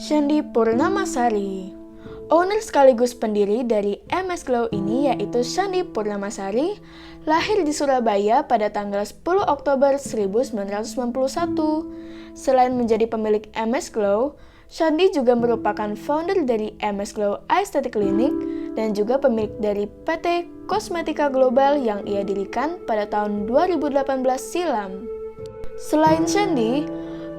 Shandy Purnamasari. Owner sekaligus pendiri dari MS Glow ini yaitu Shandy Purnamasari, lahir di Surabaya pada tanggal 10 Oktober 1991. Selain menjadi pemilik MS Glow, Shandy juga merupakan founder dari MS Glow Aesthetic Clinic dan juga pemilik dari PT Kosmetika Global yang ia dirikan pada tahun 2018 silam. Selain Shandy,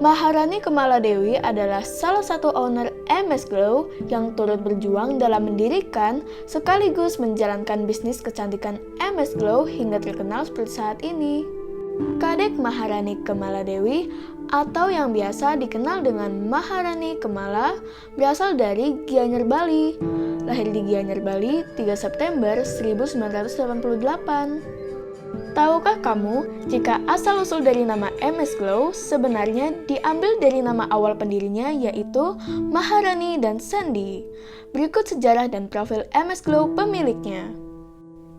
Maharani Kamaladewi adalah salah satu owner MS Glow yang turut berjuang dalam mendirikan sekaligus menjalankan bisnis kecantikan MS Glow hingga terkenal seperti saat ini. Kadek Maharani Kamaladewi atau yang biasa dikenal dengan Maharani Kamala berasal dari Gianyar, Bali. Lahir di Gianyar, Bali 3 September 1988. Tahukah kamu jika asal-usul dari nama MS Glow sebenarnya diambil dari nama awal pendirinya yaitu Maharani dan Shandy? Berikut sejarah dan profil MS Glow pemiliknya.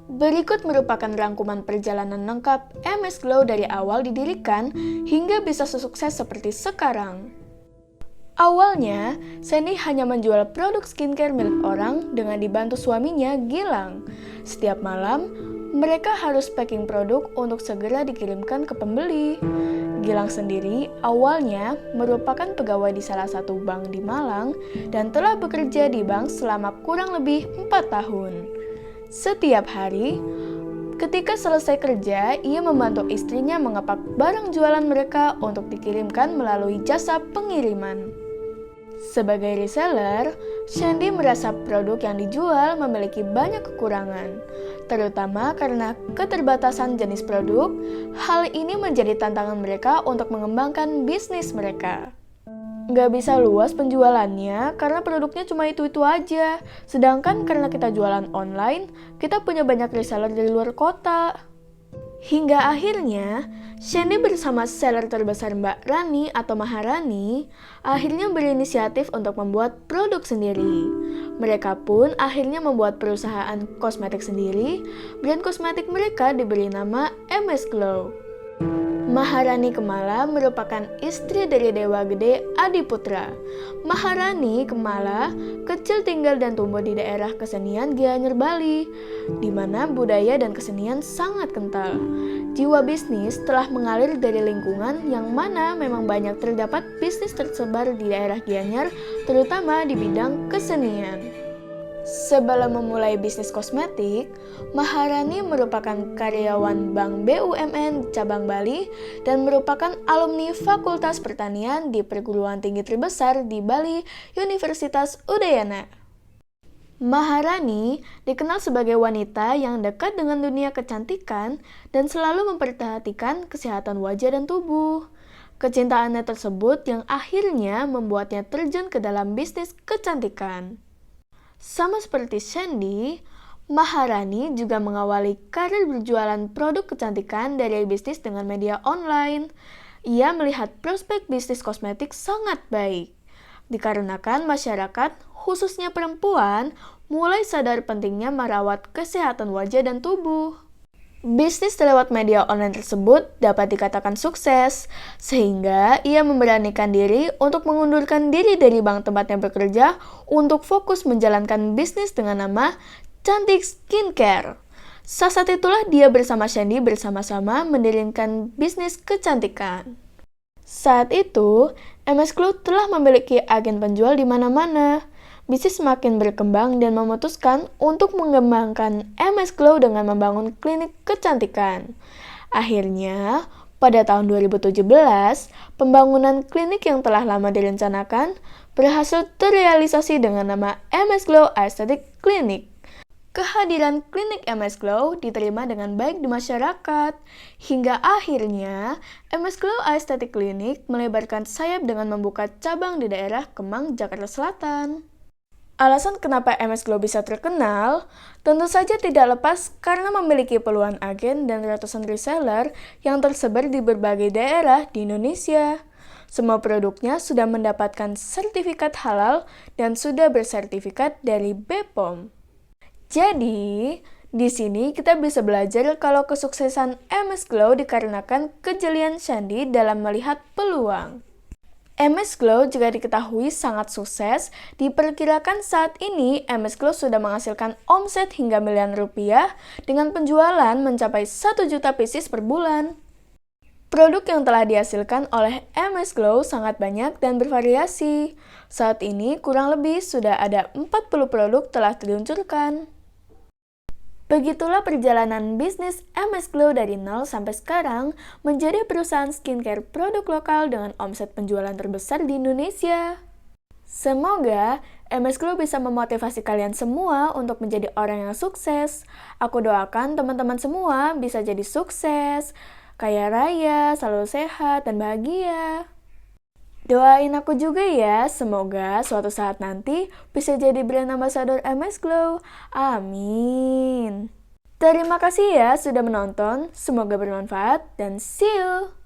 Berikut merupakan rangkuman perjalanan lengkap MS Glow dari awal didirikan hingga bisa sukses seperti sekarang. Awalnya, Shandy hanya menjual produk skincare milik orang dengan dibantu suaminya Gilang. Setiap malam, mereka harus packing produk untuk segera dikirimkan ke pembeli. Gilang sendiri awalnya merupakan pegawai di salah satu bank di Malang dan telah bekerja di bank selama kurang lebih 4 tahun. Setiap hari, ketika selesai kerja, ia membantu istrinya mengepak barang jualan mereka untuk dikirimkan melalui jasa pengiriman. Sebagai reseller, Shandy merasa produk yang dijual memiliki banyak kekurangan, terutama karena keterbatasan jenis produk. Hal ini menjadi tantangan mereka untuk mengembangkan bisnis mereka. Nggak bisa luas penjualannya karena produknya cuma itu-itu aja. Sedangkan karena kita jualan online, kita punya banyak reseller dari luar kota. Hingga akhirnya, Shandy bersama seller terbesar Mbak Rani atau Maharani akhirnya berinisiatif untuk membuat produk sendiri. Mereka pun akhirnya membuat perusahaan kosmetik sendiri. Brand kosmetik mereka diberi nama MS Glow. Maharani Kamala merupakan istri dari Dewa Gede Adiputra. Maharani Kamala kecil tinggal dan tumbuh di daerah kesenian Gianyar, Bali, di mana budaya dan kesenian sangat kental. Jiwa bisnis telah mengalir dari lingkungan yang mana memang banyak terdapat bisnis tersebar di daerah Gianyar, terutama di bidang kesenian. Sebelum memulai bisnis kosmetik, Maharani merupakan karyawan Bank BUMN cabang Bali dan merupakan alumni Fakultas Pertanian di perguruan tinggi terbesar di Bali, Universitas Udayana. Maharani dikenal sebagai wanita yang dekat dengan dunia kecantikan dan selalu memperhatikan kesehatan wajah dan tubuh. Kecintaannya tersebut yang akhirnya membuatnya terjun ke dalam bisnis kecantikan. Sama seperti Shandy, Maharani juga mengawali karir berjualan produk kecantikan dari bisnis dengan media online. Ia melihat prospek bisnis kosmetik sangat baik, dikarenakan masyarakat, khususnya perempuan, mulai sadar pentingnya merawat kesehatan wajah dan tubuh. Bisnis lewat media online tersebut dapat dikatakan sukses, sehingga ia memberanikan diri untuk mengundurkan diri dari bank tempatnya bekerja untuk fokus menjalankan bisnis dengan nama Cantik Skincare. Saat itulah dia bersama Shandy bersama-sama mendirikan bisnis kecantikan. Saat itu, MS Glow telah memiliki agen penjual di mana-mana. Bisnis semakin berkembang dan memutuskan untuk mengembangkan MS Glow dengan membangun klinik kecantikan. Akhirnya, pada tahun 2017, pembangunan klinik yang telah lama direncanakan berhasil terrealisasi dengan nama MS Glow Aesthetic Clinic. Kehadiran klinik MS Glow diterima dengan baik di masyarakat, hingga akhirnya MS Glow Aesthetic Clinic melebarkan sayap dengan membuka cabang di daerah Kemang, Jakarta Selatan. Alasan kenapa MS Glow bisa terkenal, tentu saja tidak lepas karena memiliki puluhan agen dan ratusan reseller yang tersebar di berbagai daerah di Indonesia. Semua produknya sudah mendapatkan sertifikat halal dan sudah bersertifikat dari BPOM. Jadi, di sini kita bisa belajar kalau kesuksesan MS Glow dikarenakan kejelian Shandy dalam melihat peluang. MS Glow juga diketahui sangat sukses. Diperkirakan saat ini MS Glow sudah menghasilkan omset hingga miliaran rupiah dengan penjualan mencapai 1 juta pieces per bulan. Produk yang telah dihasilkan oleh MS Glow sangat banyak dan bervariasi. Saat ini kurang lebih sudah ada 40 produk telah diluncurkan. Begitulah perjalanan bisnis MS Glow dari nol sampai sekarang menjadi perusahaan skincare produk lokal dengan omset penjualan terbesar di Indonesia. Semoga MS Glow bisa memotivasi kalian semua untuk menjadi orang yang sukses. Aku doakan teman-teman semua bisa jadi sukses, kaya raya, selalu sehat, dan bahagia. Doain aku juga ya, semoga suatu saat nanti bisa jadi brand ambassador MS Glow. Amin. Terima kasih ya sudah menonton, semoga bermanfaat dan see you!